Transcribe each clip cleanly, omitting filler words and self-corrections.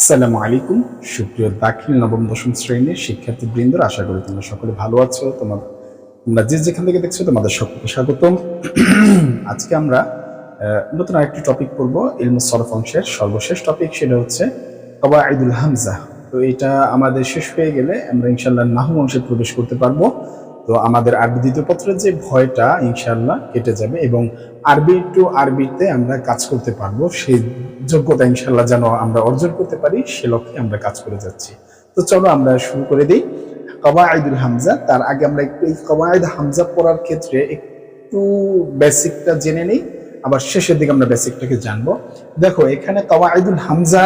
আসসালামু আলাইকুম সুপ্রিয় দাখিল নবম দশম শ্রেণীর শিক্ষার্থীবৃন্দ, আশা করি তোমরা সকলে ভালো আছো। তোমরা যে যেখান থেকে দেখছো তোমাদের সকলকে স্বাগতম। আজকে আমরা নতুন আরেকটি টপিক পড়বো, ইলমুস সরফ অংশের সর্বশেষ টপিক, সেটা হচ্ছে কওয়াইদুল হামজা। তো এটা আমাদের শেষ হয়ে গেলে আমরা ইনশাআল্লাহ নাহু অংশে প্রবেশ করতে পারবো। তো আমাদের আরবি দ্বিতীয় পত্রের যে ভয়টা ইনশাআল্লাহ কেটে যাবে এবং আরবি টু আরবিতে আমরা কাজ করতে পারবো। সেই যোগ্যতা ইনশাআল্লাহ যেন আমরা অর্জন করতে পারি, সে লক্ষ্যে আমরা কাজ করে যাচ্ছি। তো চলো আমরা শুরু করে দিই কওয়াইদুল হামজা। তার আগে আমরা একটু এই কওয়াইদ হামজা পড়ার ক্ষেত্রে একটু বেসিকটা জেনে নিই, আবার শেষের দিকে আমরা বেসিকটাকে জানবো। দেখো এখানে কওয়াইদুল হামজা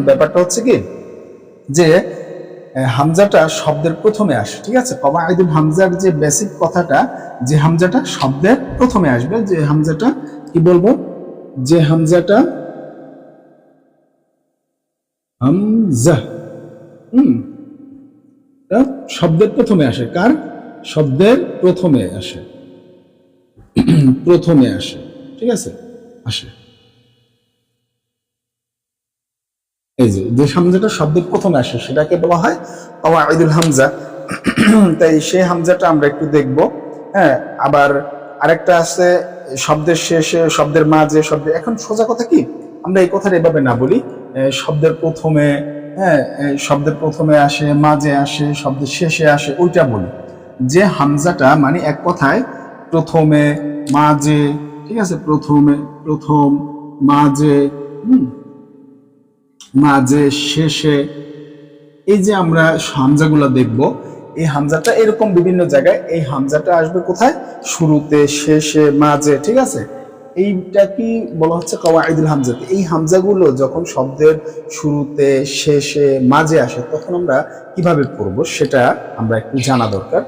ব্যাপারটা হচ্ছে কি, যে হামজাটা শব্দের প্রথমে আসে, ঠিক আছে। কওয়াইদুল হামজার যে বেসিক কথাটা, যে হামজাটা শব্দের প্রথমে আসবে, যে হামজাটা কি বলবো, যে হামজাটা হামজা শব্দের প্রথমে আসে। কার? শব্দের প্রথমে আসে, প্রথমে আসে, ঠিক আছে, আসে। এই যে হামজাটা শব্দের প্রথমে আসে সেটাকে বলা হয় কওয়াইদুল হামজা। তাই সেই হামজাটা আমরা একটু দেখব। হ্যাঁ, আবার আরেকটা আছে শব্দের শেষে, শব্দের মাঝে, শব্দের, এখন সোজা কথা কি, আমরা এই কথাটা এভাবে না বলি শব্দের প্রথমে, হ্যাঁ শব্দের প্রথমে আসে, মাঝে আসে, শব্দের শেষে আসে, ওইটা বলি। যে হামজাটা মানে এক কথায় প্রথমে, মাঝে, ঠিক আছে, প্রথমে, প্রথম, মাঝে, মাঝে, শেষে, এই যে আমরা হামজাগুলো দেখব, এই হামজাটা এরকম বিভিন্ন জায়গায় এই হামজাটা আসবে কোথায়, শুরুতে, শেষে, মাঝে, ঠিক আছে। এইটা কি বলা হচ্ছে কওয়াইদুল হামজা। এই হামজাগুলো যখন শব্দের শুরুতে, শেষে, মাঝে আসে তখন আমরা কিভাবে পড়ব সেটা আমরা একটু জানা দরকার।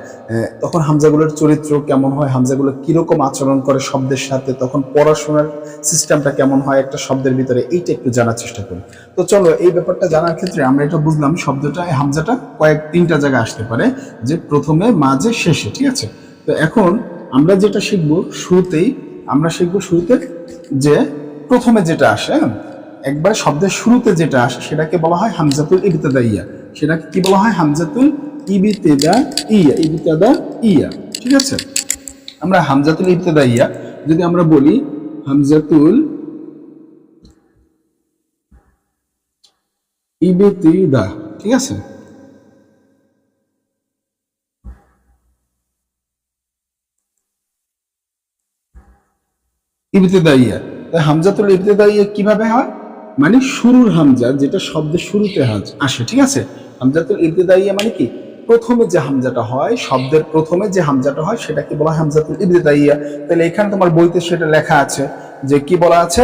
তখন হামজাগুলোর চরিত্র কেমন হয়, হামজাগুলো কিরকম আচরণ করে শব্দের সাথে, তখন পড়াশোনার সিস্টেমটা কেমন হয় একটা শব্দের ভিতরে, এইটা একটু জানার চেষ্টা করি। তো চলো এই ব্যাপারটা জানার ক্ষেত্রে আমরা এটা বুঝলাম শব্দটা, হামজাটা তিনটা জায়গায় আসতে পারে, যে প্রথমে, মাঝে, শেষে, ঠিক আছে। তো এখন আমরা যেটা শিখবো শুরুতেই, আমরা শিখবো শুরুতে যে প্রথমে যেটা আসে, একবার শব্দের শুরুতে যেটা আসে সেটাকে বলা হয় হামজাতুল ইবতিদাইয়া। সেটাকে কি বলা হয়? হামজাতুল ইবতিদাইয়া, ইবতিদাইয়া, ঠিক আছে। আমরা হামজাতুল ইবতিদাইয়া যদি আমরা বলি হামজাতুল ইবতিদা, ঠিক আছে, ইবতিদাইয়া। হামজাতুল ইবতিদাইয়া কিভাবে হয়, মানে শুরুর হামজা যেটা শব্দের শুরুতে আসে, ঠিক আছে। হামজাতুল ইবতিদাইয়া মানে কি, প্রথমে যে হামজাটা হয়, শব্দের প্রথমে যে হামজাটা হয় সেটাকে বলা হয় হামজাতুল ইবতিদাইয়া। তাহলে এখানে তোমার বইতে সেটা লেখা আছে যে কি বলা আছে।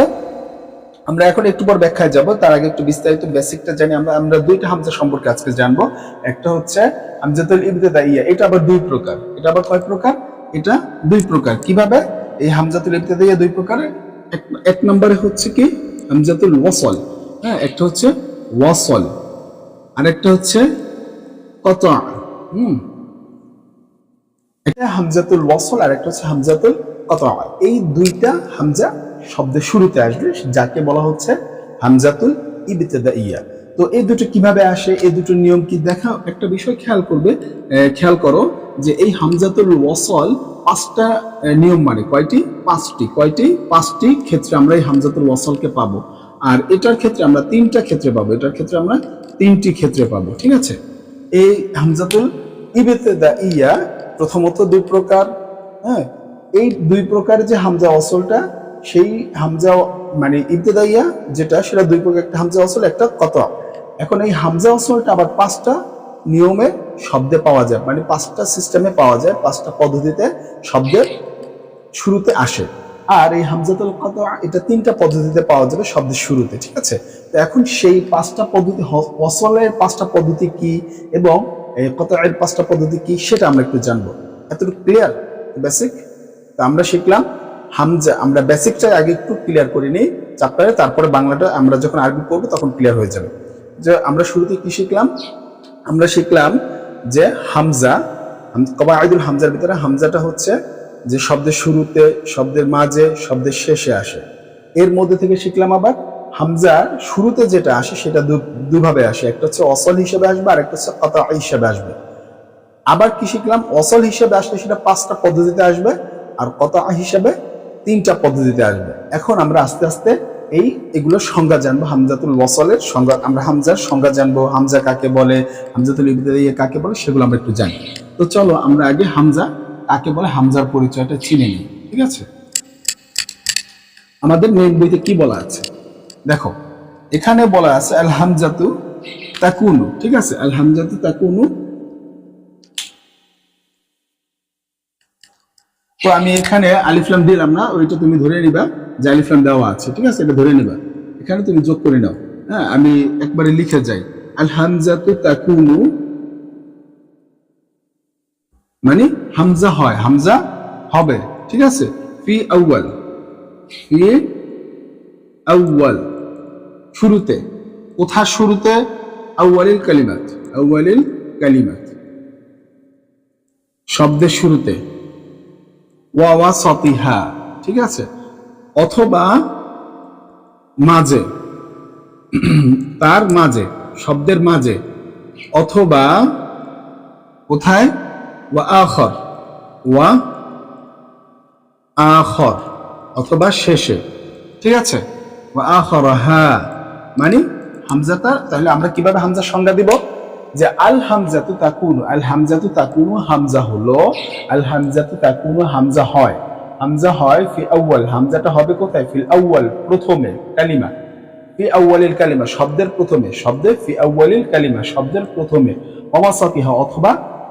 আমরা এখন একটু পর ব্যাখ্যায় যাব, তার আগে একটু বিস্তারিত বেসিকটা জানি। আমরা দুইটা হামজা সম্পর্কে আজকে জানবো। একটা হচ্ছে হামজাতুল ইবতিদাইয়া, এটা আবার দুই প্রকার। এটা আবার কয় প্রকার? এটা দুই প্রকার। কিভাবে এই হামজাতুল ইবতিদাইয়া দুই প্রকারের? এক নম্বরে হচ্ছে কি হামজাতুল ওয়াসল, হ্যাঁ, একটা হচ্ছে ওয়াসল, আরেকটা হচ্ছে কতা। একটা হামজাতুল ওয়াসল আর একটা হচ্ছে হামজাতুল কতা। এই দুইটা হামজা শব্দের শুরুতে আসবে, যাকে বলা হচ্ছে হামজাতুল ইবতিদাইয়া। তো এই দুটো কিভাবে আসে, এই দুটো নিয়ম কি, দেখা একটা বিষয় খেয়াল করো যে এই হামজাতুল ওয়াসল পাঁচটা নিয়ম, মানে পাঁচটি ক্ষেত্রে আমরা এই হামজাতুল ওয়াসলকে পাবো। আর এটার ক্ষেত্রে আমরা তিনটা ক্ষেত্রে পাবো, এটার ক্ষেত্রে আমরা তিনটি ক্ষেত্রে পাবো, ঠিক আছে। এই হামজাতুল ইবতিদাইয়া প্রথমত দুই প্রকার, হ্যাঁ। এই দুই প্রকার যে হামজা ওয়াসলটা, সেই হামজা মানে ইবতিদাইয়া যেটা, সেটা দুই প্রকার, একটা হামজা ওয়াসল, একটা কতা। এখন এই হামজা ওয়াসলটা আবার পাঁচটা নিয়মে শব্দে পাওয়া যায়, মানে পাঁচটা সিস্টেমে পাওয়া যায়, পাঁচটা পদ্ধতিতে শব্দের শুরুতে আসে। আর এই হামজাতুল কতা এটা তিনটা পদ্ধতিতে পাওয়া যাবে শব্দের শুরুতে, ঠিক আছে। তো এখন সেই পাঁচটা পদ্ধতি, ওয়াসলের পাঁচটা পদ্ধতি কি এবং কতায়ের পাঁচটা পদ্ধতি কি, সেটা আমরা একটু জানবো। এতটুকু ক্লিয়ার বেসিক? তো আমরা শিখলাম হামজা, আমরা বেসিকটা আগে একটু ক্লিয়ার করে নিই চ্যাপ্টারে, তারপরে বাংলাটা আমরা যখন আরবি পড়বো তখন ক্লিয়ার হয়ে যাবে। যে আমরা শুরুতে কি শিখলাম, আমরা শিখলাম যে হামজা, কওয়াইদুল হামজার ভিতরে হামজাটা হচ্ছে যে শব্দের শুরুতে, শব্দের মাঝে, শব্দের শেষে আসে। এর মধ্যে থেকে শিখলাম আবার হামজার শুরুতে যেটা আসে সেটা দুভাবে আসে, একটা হচ্ছে অসল হিসেবে আসবে আর একটা হচ্ছে কতা হিসেবে আসবে। আবার কি শিখলাম, অসল হিসেবে আসলে সেটা 5টা পদ্ধতিতে আসবে আর কতা হিসেবে 3টা পদ্ধতিতে আসবে। এখন আমরা আস্তে আস্তে এগুলোর সংজ্ঞা জানবো, হামজাতুল ওয়াসলের সংজ্ঞা, আমরা হামজার সংজ্ঞা জানবো, হামজা কাকে বলে, হামজাতুল ইবতিদাইয়া কাকে বলে সেগুলো আমরা একটু জানি। তো চলো আমরা আগে হামজা কাকে বলে হামজার পরিচয়টা চিনে নিই, ঠিক আছে? আমাদের মেইন বইতে কি বলা আছে দেখো, এখানে বলা আছে আল হামজাতু তাকুনু, ঠিক আছে? আল হামজাতু তাকুনু। তো আমি এখানে আলিফ লাম দিলাম না, ওইটা তুমি ধরে নিবা যে আলিফ লাম দেওয়া আছে, ঠিক আছে? এটা ধরে নিবা, এখানে তুমি যোগ করে নাও। হ্যাঁ, আমি একবারে লিখে যাই, আল হামজাতু তাকুনু মানে হামজা হয়, হামজা হবে, ঠিক আছে? ফি আউয়াল, ফি আউয়াল শুরুতে, কোথা শুরুতে? আউয়ালিল কালিমাত, আউয়ালিল কালিমাত শব্দের শুরুতে, ওয়া ওয়াসাতিহা, ঠিক আছে? অথবা মাঝে, তার মাঝে, শব্দের মাঝে, অথবা কোথায়? ওয়া আখর, ওয়া আখর অথবা শেষে, ঠিক আছে? ওয়া আখরাহা মানে হামজাটা, তাহলে আমরা কিভাবে হামজার সংজ্ঞা দিব? যে আল হামজাতু তাকুনু, আল হামজাতু তাকুনু হামজা হলো, আল হামজাতু তাকুনু হামজা হয়, হামজা হয় ফি আউয়াল, হামজাটা হবে কোথায়? ফিল আউয়াল প্রথমে, কালিমা ফি আউয়ালিল কালিমা শব্দের প্রথমে, শব্দের ফি আউয়ালিল কালিমা শব্দের প্রথমে, ওয়াসাতিহা অথবা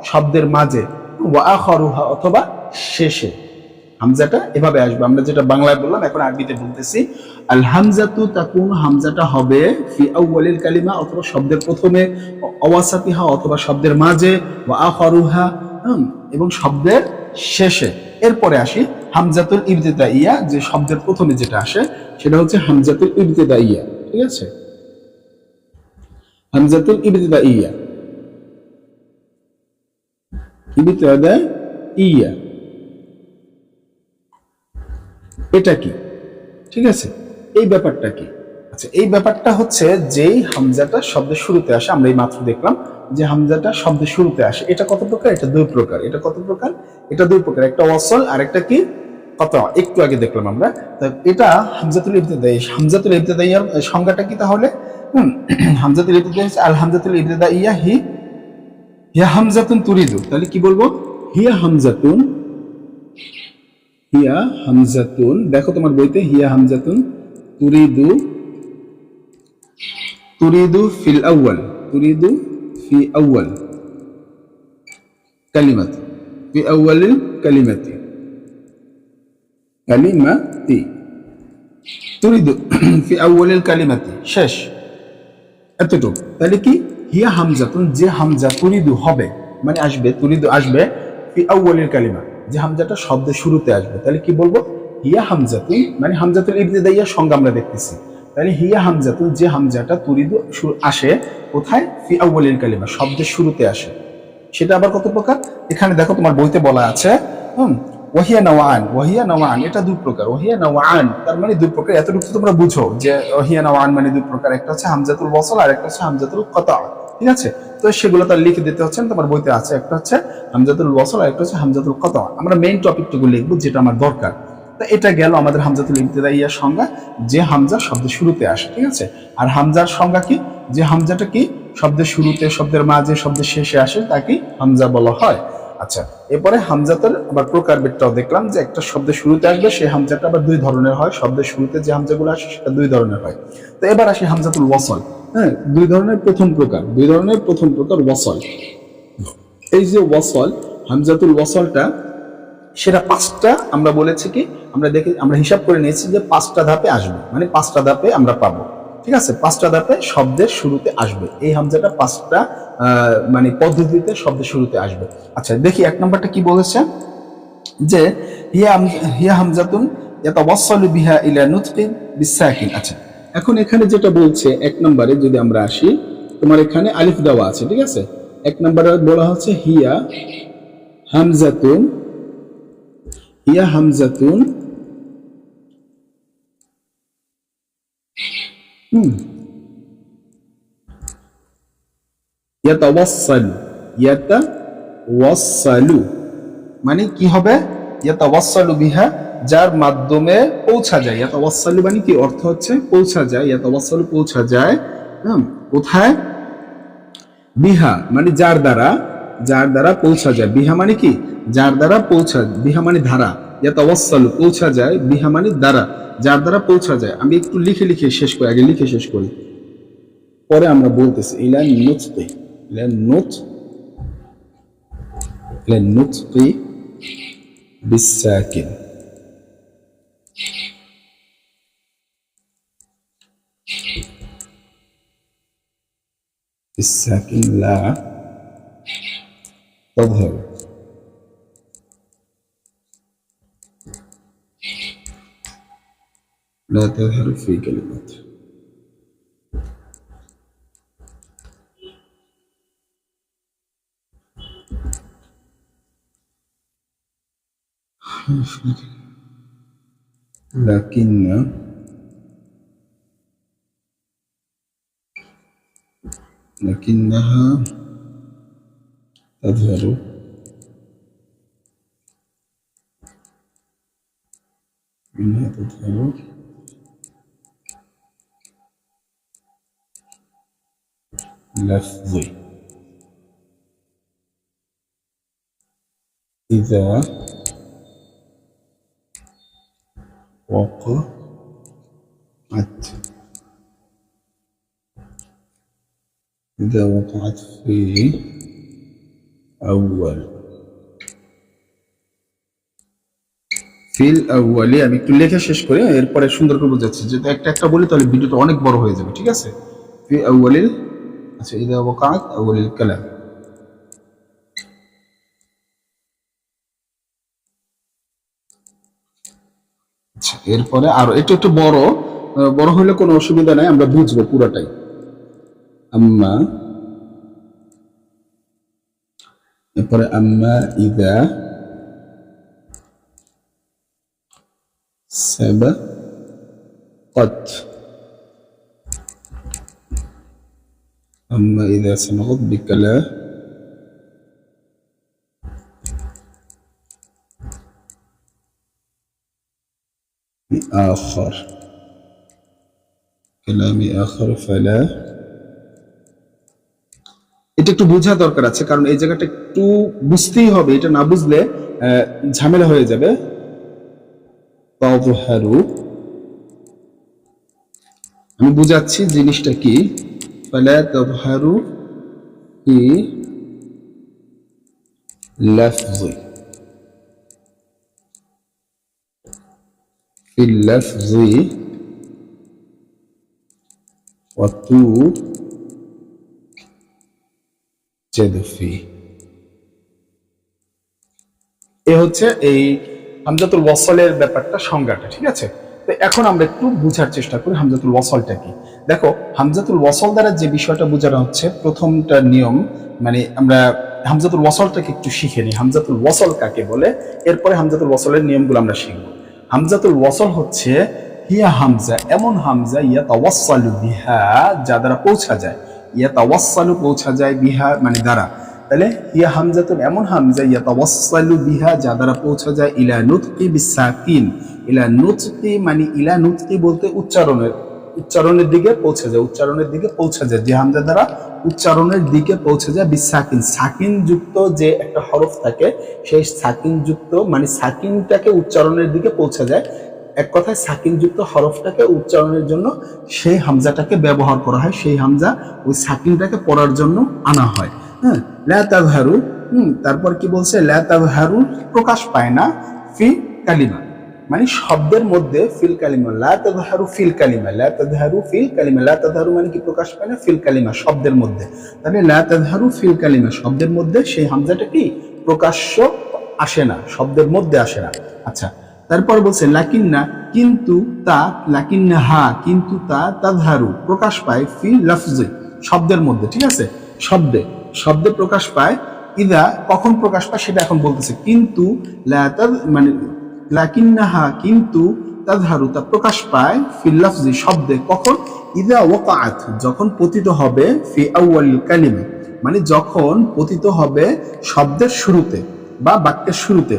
শব্দের মাঝে, ওয়া আখরুহা অথবা শেষে। হামজাটা এভাবে আসবে, আমরা যেটা বাংলায় বললাম এখন আরবিতে বলতেছি। আল হামজাতু তাকুনু হামজাটা হবে ফি আউয়ালিল কালিমা অথবা শব্দের প্রথমে, ওয়াসাতিহা অথবা শব্দের মাঝে, ওয়া আখরুহা এবং শব্দের শেষে। এরপরে আসি হামজাতুল ইবতিদাইয়া, যে শব্দের প্রথমে যেটা আসে সেটা হচ্ছে হামজাতুল ইবতিদাইয়া, ঠিক আছে? হামজাতুল ইবতিদাইয়া, ইবতিদাইয়া এটা কি, ঠিক আছে? এই ব্যাপারটা কি? আচ্ছা, এই ব্যাপারটা হচ্ছে যেই হামজাটা শব্দের শুরুতে আসে, আমরা এই মাত্র দেখলাম যে হামজাটা শব্দের শুরুতে আসে, এটা কত প্রকার? এটা দুই প্রকার। এটা কত প্রকার? এটা দুই প্রকার, একটা ওয়াসল আর একটা কি কত, একটু আগে দেখলাম আমরা। এটা হামজাতুল ইবতিদাইয়া, হামজাতুল ইবতিদাইয়ার সংজ্ঞাটা কি তাহলে? হামজাতুল ইবতিদাইয়া হচ্ছে আল হামজাতুল ইবতিদাইয়া হিয়া হামজাতুন তুরিদু, তাহলে কি বলবো? হিয়া হামজাতুন, হিয়া হামজাতুন, দেখো তোমার বইতে হিয়া হামজাতুন তুরিদু, তুরিদু ফিল আউয়াল, তুরিদু ফি আউয়াল কালিমাত, ফি আউয়ালিল কালিমাতি, কালিমাতি তুরিদু ফি আউয়ালিল কালিমাতি শেষ, এতটুকু। তাহলে কি? হিয়া হামজাতুন যে হামজা তুরিদু হবে মানে আসবে, তুরিদু আসবে ফি আউয়ালিল কালিমা, যে হামজাটা শব্দের শুরুতে আসবে, তাহলে কি বলবো? হিয়া হামজাতুন মানে হামজাতুল ইবতিদাইয়ার সংজ্ঞা আমরা দেখতেছি। তাহলে হিয়া হামজাতুন যে হামজাটা তুরিদু আসে কোথায়? ফি আউয়ালিল কালিমা শব্দের শুরুতে আসে। সেটা আবার কত প্রকার? এখানে দেখো তোমার বইতে বলা আছে, ওয়াহিয়া নওয়ান, ওয়াহিয়া নওয়ান এটা দুই প্রকার, ওয়াহিয়া নওয়ান তার মানে দুই প্রকার। এতটুকু তোমরা বুঝো যে ওয়াহিয়া নওয়ান মানে দুই প্রকার, একটা হচ্ছে হামজাতুল ওয়াসল আর একটা হচ্ছে হামজাতুল কতা, ঠিক আছে? তো সেগুলো তার লিখে দিতে হচ্ছে, তোমার বইতে আছে, একটা হচ্ছে হামজাতুল ওয়াসল আর একটা হচ্ছে হামজাতুল কতা। আমরা মেইন টপিকটুকু লিখবো যেটা আমার দরকার। তো এটা গেল আমাদের হামজাতুল ইবতিদাইয়ার সংজ্ঞা, যে হামজা শব্দের শুরুতে আসে, ঠিক আছে? আর হামজার সংজ্ঞা কি? যে হামজাটা কি শব্দের শুরুতে, শব্দের মাঝে, শব্দের শেষে আসে তাকে হামজা বলা হয়। আচ্ছা, এরপরে হামজাতের আবার প্রকারভেদটাও দেখলাম, যে একটা শব্দের শুরুতে আসবে সেই হামজাটা আবার দুই ধরনের হয়, শব্দের শুরুতে যে হামজাগুলো আসে সেটা দুই ধরনের হয়। তো এবার আসি হামজাতুল ওয়াসল। হ্যাঁ, দুই ধরনের প্রথম প্রকার ওয়াসল। এই যে ওয়াসল, হামজাতুল ওয়াসলটা সেটা 5টা আমরা বলেছি কি, আমরা হিসাব করে নিয়েছি যে 5টা ধাপে আসবে, মানে 5টা ধাপে আমরা পাবো, ঠিক আছে? 5টা ধাপে শব্দের শুরুতে আসবে এই হামজাটা, 5টা মানে পদ্ধতিতে শব্দের শুরুতে আসবে। আচ্ছা দেখি 1 নম্বরটা কি বলেছে, যে হিয়া হামজাতুন ইয়াতাওয়াসসালু বিহা ইলা নুতকিন বিসাকিন। আচ্ছা, এখন এখানে যেটা বলছে 1 নম্বরে যদি আমরা আসি, তোমার এখানে আলিফ দেওয়া আছে, ঠিক আছে? 1 নম্বরে বলা হচ্ছে হিয়া হামজাতুন, হিয়া হামজাতুন ইয়াতাওয়াসসালু, ইয়াতাওয়াসসালু মানে কি হবে? ইয়াতাওয়াসসালু বিহা, যার মাধ্যমে পৌঁছা যায়। ইয়াতাওয়াসসালু মানে কি অর্থ হচ্ছে পৌঁছা যায়, ইয়াতাওয়াসসালু পৌঁছা যায়। কোথায়? বিহা মানে যার দ্বারা, যার দ্বারা পৌঁছা যায়। বিহা মানে কি? যার দ্বারা পৌঁছা, বিহা মানে ধারা, ইয়াতাওয়াসসালু পৌঁছা যায়, বিহা মানে দ্বারা, যার দ্বারা পৌঁছা যায়। আমি একটু লিখে লিখে শেষ করি, আগে লিখে শেষ করি, পরে আমরা বলতেছি। ইলা নুতকি, ইলা নুত, ইলা নুতকি বিসাকিন। বিসাকিন লা تظهر لا تظهر في كلمات. لكنها تظهر منها تظهر لفظي إذا وقعت، إذا وقعت في أول ফিল আউয়ালি। আমি একটু লেখা শেষ করি, এরপরে সুন্দর করে বোঝাচ্ছি। যদি একটা একটা বলি তাহলে ভিডিওটা অনেক বড় হয়ে যাবে, ঠিক আছে? ফি আউয়ালিল, আচ্ছা, ইদা ওয়াকাআত আউয়ালিল কালাম। আচ্ছা, এরপরে আরো একটু একটু বড় বড় হলে কোনো অসুবিধা নাই, আমরা বুঝবো পুরাটাই। আম্মা, এরপরে আম্মা ইদা সাবাকাত, আম্মা ইদা সাবাকাত বিকালাম آخر، كلام آخر فلا। এটা একটু বোঝা দরকার আছে, কারণ এই জায়গাটা একটু বুঝতেই হবে, এটা না বুঝলে ঝামেলা হয়ে যাবে। তাযহারু, আমি বুঝাচ্ছি জিনিসটা কি। ফালা তাযহারু ফি লাফজি, في اللفظ وتوجد فيه। এ হচ্ছে এই হামজাতুল ওয়াসলের ব্যাপারটা, সংজ্ঞাটা, ঠিক আছে? তো এখন আমরা একটু বোঝার চেষ্টা করি হামজাতুল ওয়াসলটা কি। দেখো, হামজাতুল ওয়াসল দ্বারা যে বিষয়টা বোঝানো হচ্ছে, প্রথমটা নিয়ম, মানে আমরা হামজাতুল ওয়াসলটাকে একটু শিখে নিই। হামজাতুল ওয়াসল কাকে বলে, এরপরে হামজাতুল ওয়াসলের নিয়মগুলো আমরা শিখব। হামজাতুল ওয়াসল হচ্ছে হিয়া হামজা, এমন হামজা, ইয়াতাওয়াসসালু বিহা, যা দ্বারা পৌঁছা যায়। ইয়াতাওয়াসসালু পৌঁছা যায়, বিহা মানে দ্বারা। তাহলে হিয়া হামজাতুন, এমন হামজা, ইয়াতাওয়াসসালু বিহা, যা দ্বারা পৌঁছা যায়, ইলা নুতকি বিসাকিন। ইলা নুতকি মানে, ইলা নুতকি বলতে উচ্চারণের দিকে পৌঁছে যায়, উচ্চারণের দিকে পৌঁছা যায়, যে হামজা দ্বারা উচ্চারণের দিকে পৌঁছে যায়। বিসাকিন, সাকিন যুক্ত যে একটা হরফ থাকে, সেই সাকিন যুক্ত মানে সাকিনটাকে উচ্চারণের দিকে পৌঁছে যায়। এক কথায় সাকিন যুক্ত হরফটাকে উচ্চারণের জন্য সেই হামজাটাকে ব্যবহার করা হয়, সেই হামজা ওই সাকিনটাকে পড়ার জন্য আনা হয়। হ্যাঁ, লা তাযহারু, তারপর কি বলছে? লা তাযহারু প্রকাশ পায় না, ফি কালিমা মানে শব্দের মধ্যে, ফিল কালিমা। লা তাযহারু ফিল কালিমা, লা তাযহারু ফিল কালিমা। লা তাযহারু মানে কি? প্রকাশ পায় না, ফিল কালিমা শব্দের মধ্যে। তাহলে লা তাযহারু ফিল কালিমা শব্দের মধ্যে সেই হামজাটা কি? প্রকাশ্য আসে না, শব্দের মধ্যে আসে না। আচ্ছা, তারপর বলছে লাকিন্না, কিন্তু তা, লাকিন্না হা, কিন্তু তা, তাযহারু প্রকাশ পায়, ফি লাফজি শব্দের মধ্যে, ঠিক আছে? শব্দে, শব্দে প্রকাশ পায়। ইদা, কখন প্রকাশ পায় সেটা এখন বলতেছে। কিন্তু মানে লাকিন্নাহা, কিন্তু তাযহারু তা প্রকাশ পায়, ফিল লাফজি শব্দে, কখন? ইদা ওয়াকাআত, যখন পতিত হবে, ফি আউয়ালিল কালিমা মানে যখন পতিত হবে শব্দের শুরুতে বা বাক্যের শুরুতে,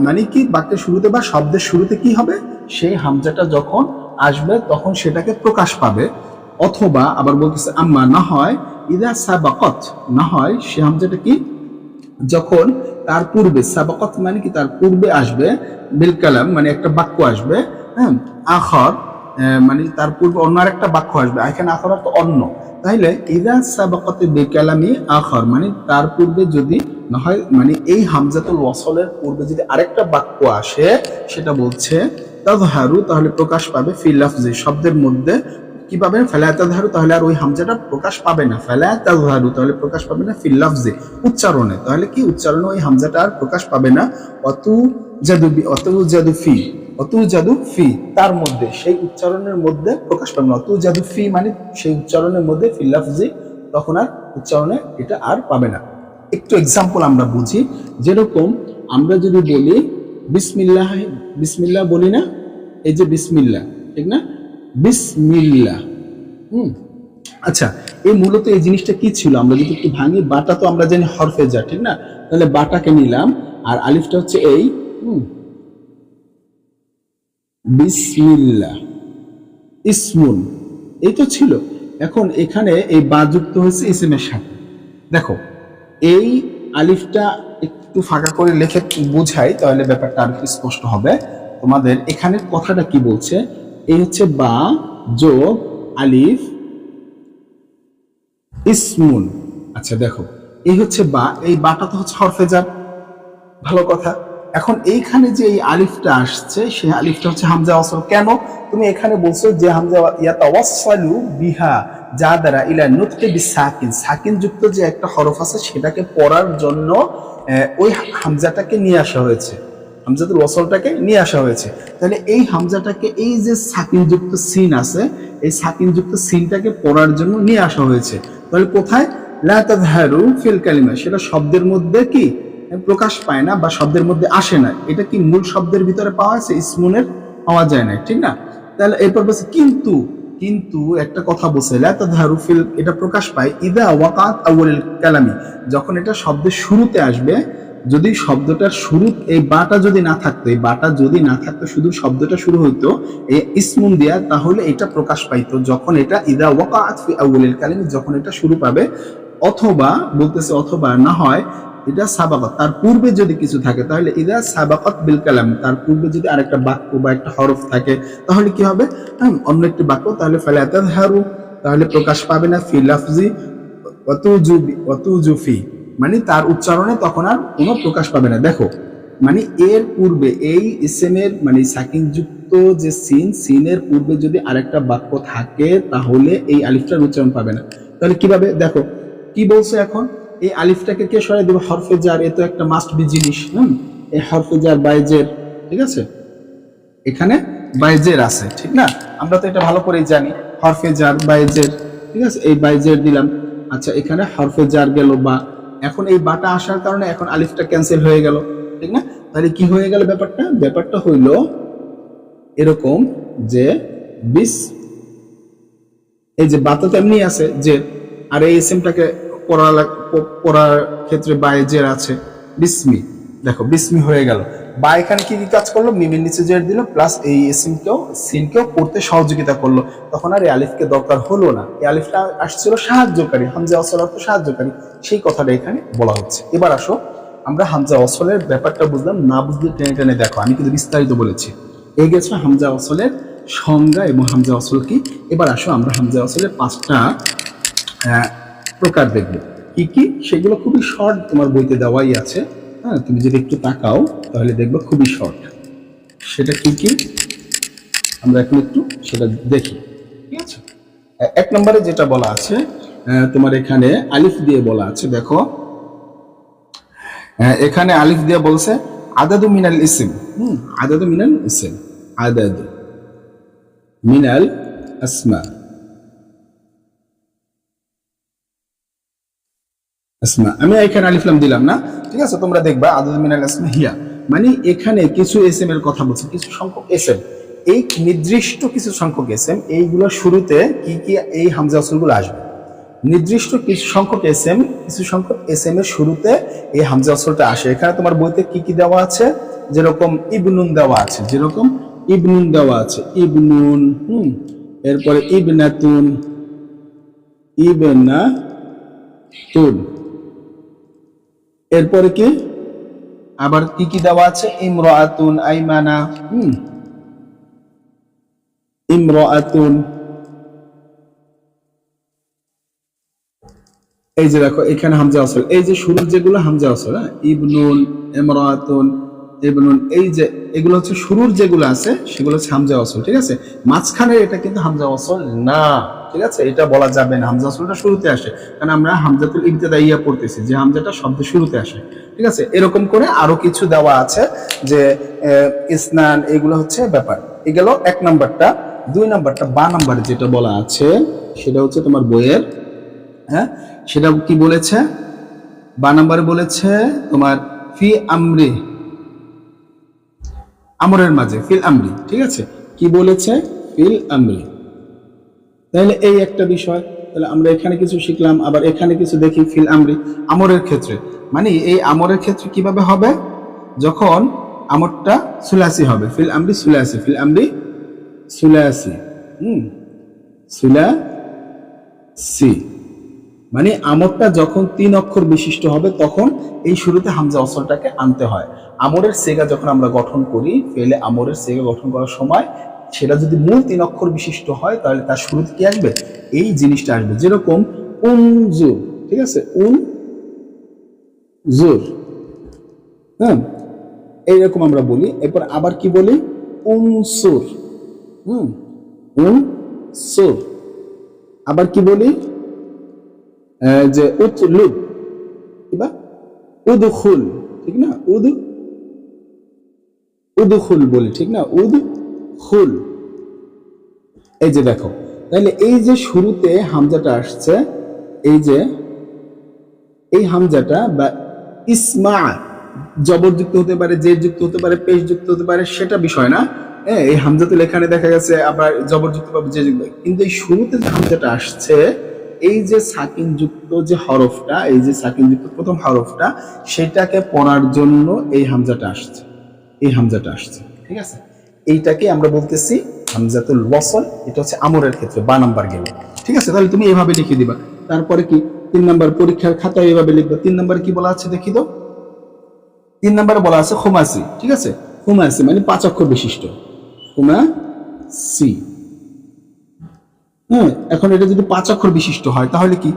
মানে কি বাক্যের শুরুতে বা শব্দের শুরুতে কি হবে, সেই হামজাটা যখন আসবে তখন সেটাকে প্রকাশ পাবে। অথবা আবার বলতেছে আম্মা না হয় ইদা সাবাকত, না হয় সে হামজাটা কি যখন তার পূর্বে, সাবাকত মানে কি তার পূর্বে আসবে, বিল কালাম মানে একটা বাক্য আসবে, হ্যাঁ, আখর মানে তার পূর্বে অন্য আরেকটা বাক্য আসবে, এখানে আখর অর্থ অন্য। তাইলে ইদা সাবাকত বিল কালামি আখর মানে তার পূর্বে যদি না হয়, মানে এই হামজাতুল ওয়াসলের পূর্বে যদি আরেকটা বাক্য আসে, সেটা বলছে তাযহারু, তাহলে প্রকাশ পাবে ফিল লাফজি শব্দের মধ্যে। কি পাবে? ফালা তাযহারু, তাহলে আর ওই হামজাটা প্রকাশ পাবে না। ফালা তাযহারু, তাহলে প্রকাশ পাবে না ফিল লাফজি উচ্চারণে, তাহলে কি উচ্চারণে ওই হামজাটা আর প্রকাশ পাবে না। অতু জাদু ফি, অতু জাদু ফি তার মধ্যে, সেই উচ্চারণের মধ্যে প্রকাশ পাবে না। অতু জাদু ফি মানে সেই উচ্চারণের মধ্যে, ফিল লাফজি তখন আর উচ্চারণে এটা আর পাবে না। একটু এক্সাম্পল আমরা বুঝি, যেরকম আমরা যদি বলি বিসমিল্লাহ, বিসমিল্লাহ বলি না, এই যে বিসমিল্লাহ, ঠিক না, বিসমিল্লাহ। আচ্ছা, এই মূলত এই জিনিসটা কি ছিল, আমরা যদি একটু ভাঙি, বাটা তো আমরা জানি হরফে যা, ঠিক না, তাহলে বাটাকে নিলাম, আর আলিফটা হচ্ছে এই বিসমিল্লাহ, ইসমুন, এই তো ছিল। এখন এখানে এই বা যুক্ত হয়েছে ইসমের সাথে। দেখো এই আলিফটা একটু ফাঁকা করে লিখে বুঝাই, তাহলে ব্যাপারটা আর একটু স্পষ্ট হবে তোমাদের। এখানে কথাটা কি বলছে, এই হচ্ছে বা যোগ আলিফ ইসমুন। আচ্ছা দেখো, এই হচ্ছে বা, এই বাটা তো হচ্ছে হরফে জার, ভালো কথা। এখন এইখানে যে এই আলিফটা আসছে, সেই আলিফটা হচ্ছে হামজা ওয়াসল। কেন? তুমি এখানে বলছো যে হামজা ইয়াতাওয়াসসালু বিহা, যা দ্বারা ইলা নুতকি বিসাকিন, সাকিন যুক্ত যে একটা হরফ আছে সেটাকে পড়ার জন্য ওই হামজাটাকে নিয়ে আসা হয়েছে, হামজাতুল ওয়াসলটাকে নিয়ে আসা হয়েছে। তাহলে এই হামজাটাকে, এই যে সাকিন যুক্ত সিন আছে, এই সাকিন যুক্ত সিনটাকে পড়ার জন্য নিয়ে আসা হয়েছে। তাহলে কোথায়? লা তাযহারু ফিল কালিমা, সেটা শব্দের মধ্যে কি প্রকাশ পায় না বা শব্দের মধ্যে আসে না। এটা কি মূল শব্দের ভিতরে পাওয়া আছে, ইসমুনের পাওয়া যায় না, ঠিক না। তাহলে এরপর বলছে কিন্তু, কিন্তু একটা কথা বলছে লা তাযহারু ফিল, এটা প্রকাশ পায় ইদা ওয়াকাত আউয়ালুল কালামি, যখন এটা শব্দের শুরুতে আসবে। যদি শব্দটার শুরু এই বাটা যদি না থাকতো, এই বাটা যদি না থাকতো, শুধু শব্দটা শুরু হইতো এই ইসমুন দিয়া, তাহলে এটা প্রকাশ পাইতো যখন এটা ইদা ওয়াকাত ফি আউয়ালিল কালিমি, যখন এটা শুরু পাবে। অথবা বলতেছে, অথবা না হয় এটা সাবাকাত, তার পূর্বে যদি কিছু থাকে, তাহলে ইদা সাবাকাত বিল কালাম, তার পূর্বে যদি আরেকটা বাক্য বা একটা হরফ থাকে, তাহলে কি হবে? অন্য একটি বাক্য, তাহলে ফালা তাযহারু, তাহলে প্রকাশ পাবে না, ফি লাফজি ওয়াতুজুফি মানে তার উচ্চারণে তখন আর কোনো প্রকাশ পাবে না। দেখো মানে এর পূর্বে এই ইসেমের মানে সাকিন যুক্ত যে সিন, সিনের পূর্বে যদি আরেকটা বাক্য থাকে, তাহলে এই আলিফটার উচ্চারণ পাবে না। তাহলে কিভাবে? দেখো কি বলছে এখন, এই আলিফটাকে কে সরাই দেবে? হরফে জার, এ তো একটা মাস্ট বি জিনিস। এই হরফে জার বাইজের, ঠিক আছে, এখানে বাইজের আছে, ঠিক না, আমরা তো এটা ভালো করেই জানি, হরফে জার বাইজের, ঠিক আছে, এই বাইজের দিলাম। আচ্ছা, এখানে হরফে জার গেল বা, এখন এই বাটা আসার কারণে এখন আলিফটা ক্যান্সেল হয়ে গেল, ঠিক না। তাহলে কি হয়ে গেল ব্যাপারটা? ব্যাপারটা হইল এরকম যে বিস, এই যে বাতা তো এমনি আছে যে, আর এই এসএমটাকে পড়ার ক্ষেত্রে বাইজের আছে বিসমি। দেখো বিসমি হয়ে গেল, বা এখানে কি কি কাজ করলো? মিমের নিচে জের দিল, প্লাস এই এসএমকেও সিনকেও পড়তে সহযোগিতা করলো। তখন আর এই আলিফকে দরকার হলো না, এই আলিফটা আসছিল সাহায্যকারী, হামজা ওয়াসল অর্থ সাহায্যকারী, সেই কথাটা এখানে বলা হচ্ছে। এবার আসো আমরা হামজা ওয়াসলের ব্যাপারটা বুঝলাম, না বুঝলে টেনে টেনে দেখো, আমি কিন্তু বিস্তারিত বলেছি। এই গেছে হামজা ওয়াসলের সংজ্ঞা এবং হামজা ওয়াসল কি। এবার আসো আমরা হামজা ওয়াসলের 5টা প্রকার দেখবো কি কি, সেগুলো খুবই শর্ট, তোমার বইতে দেওয়াই আছে। হ্যাঁ, তুমি যদি একটু তাকাও তাহলে দেখবো খুবই শর্ট। সেটা কি কি আমরা এখন একটু সেটা দেখি, ঠিক আছে। 1 নম্বরে যেটা বলা আছে, তোমার এখানে আলিফ দিয়ে বলা আছে। দেখো এখানে আলিফ দিয়ে বলছে আদাদু মিনাল ইসম, আদাদু মিনাল ইসম, আদাদু মিনাল আসমা, আসমা, আমি এখানে আলিফ লাম দিলাম না, ঠিক আছে। তোমরা দেখবা আদাদু মিনাল আসমা হিয়া, মানে এখানে কিছু এসএম এর কথা বলছে, কিছু সংখ্যক এসএম, এই নির্দিষ্ট কিছু সংখ্যক এসএম, এইগুলোর শুরুতে কি কি এই হামজা ওয়াসলগুলো আসবে। নির্দিষ্ট কিছু সংখ্যক এসএম এর শুরুতে এই হামজা ওয়াসলটা আসে। এখানে তোমার বইতে কি কি দেওয়া আছে, যেরকম ইবনুন দেওয়া আছে, ইবনুন, এরপরে ইবনাতুন, এরপরে কি আবার কি কি দেওয়া আছে, ইমরাআতুন, আইমানা, ইমরাআতুন। এই যে দেখো এখানে হামজা ওয়াসল, এই যে শুরুর যেগুলো হামজা ওয়াসল, ইবনুন, ইমরাআতুন, ইবনুন, এই যে এগুলো হচ্ছে শুরুর যেগুলো আছে সেগুলো হচ্ছে হামজা ওয়াসল। ঠিক আছে, মাঝখানে এটা কিন্তু হামজা ওয়াসল না। ঠিক আছে, এটা বলা যাবে না, হামজা ওয়াসলটা শুরুতে আসে, কারণ আমরা হামজাতুল ইবতিদাইয়া পড়তেছি, যে হামজাটা শব্দের শুরুতে আসে। ঠিক আছে, এরকম করে আরো কিছু দেওয়া আছে, যে ইসনান, এগুলো হচ্ছে ব্যাপার। এই গেল 1 নাম্বারটা। 2 নাম্বারটা বা নাম্বারে যেটা বলা আছে সেটা হচ্ছে তোমার বইয়ের, হ্যাঁ, সেটা কি বলেছে, বা নাম্বারে বলেছে তোমার ফি আমরি, আমরের মাঝে, ফিল আমরি। ঠিক আছে, কি বলেছে, ফিল আমরি। তাহলে এই একটা বিষয়, তাহলে আমরা এখানে কিছু শিখলাম, আবার এখানে কিছু দেখি ফিল আমরি, আমরের ক্ষেত্রে। মানে এই আমরের ক্ষেত্রে কিভাবে হবে, যখন আমরটা সুলাসি হবে, ফিল আমরি সুলাসি, ফিল আমরি সুলাসি, সুলাসি, মানে আমরটা যখন 3 অক্ষর বিশিষ্ট হবে তখন এই শুরুতে হামজা ওয়াসলটাকে আনতে হয়। আমরের সেগা যখন আমরা গঠন করি, ফেলে আমরের সেগা গঠন করার সময় সেটা যদি মূল 3 অক্ষর বিশিষ্ট হয় তাহলে তার শুরুতে কি আসবে, এই জিনিসটা আসবে। যেরকম উনজুর, ঠিক আছে, উনজুর, হ্যাঁ, এইরকম আমরা বলি। এরপর আবার কি বলি, উনসুর, উনসুর। আবার কি বলি, যে উতলুব, কিবা উদখুল, ঠিক না, উদখুল বলি, ঠিক না, উদখুল। এই যে দেখো, তাহলে এই যে শুরুতে হামজাটা আসছে, এই যে এই হামজাটা বা ইসমা, জবরযুক্ত হতে পারে, জের যুক্ত হতে পারে, পেশ যুক্ত হতে পারে, সেটা বিষয় না। এই হামজাতুল এখানে দেখা গেছে আবার জবরযুক্ত বা জের যুক্ত, কিন্তু এই শুরুতে যে হামজাটা আসছে, এই যে সাকিন যুক্ত যে হরফটা, এই যে সাকিন যুক্ত প্রথম হরফটা, সেটাকে পড়ার জন্য এই হামজাটা আসছে, এই হামজাটা আসছে। ঠিক আছে, এইটাকে আমরা বলতেছি হামজাতুল ওয়াসল। এটা হচ্ছে আমরের ক্ষেত্রে বা নাম্বার গেল। ঠিক আছে, তাহলে তুমি এভাবে লিখে দিবা। তারপরে কি 3 নাম্বার পরীক্ষার খাতায় এভাবে লিখবা। 3 নাম্বারে কি বলা আছে দেখি দাও। 3 নাম্বারে বলা আছে খুমাসি। ঠিক আছে, খুমাসি মানে 5 অক্ষর বিশিষ্ট, খুমাসি। এখন এটা যদি 5 অক্ষর বিশিষ্ট হয় তাহলে কি,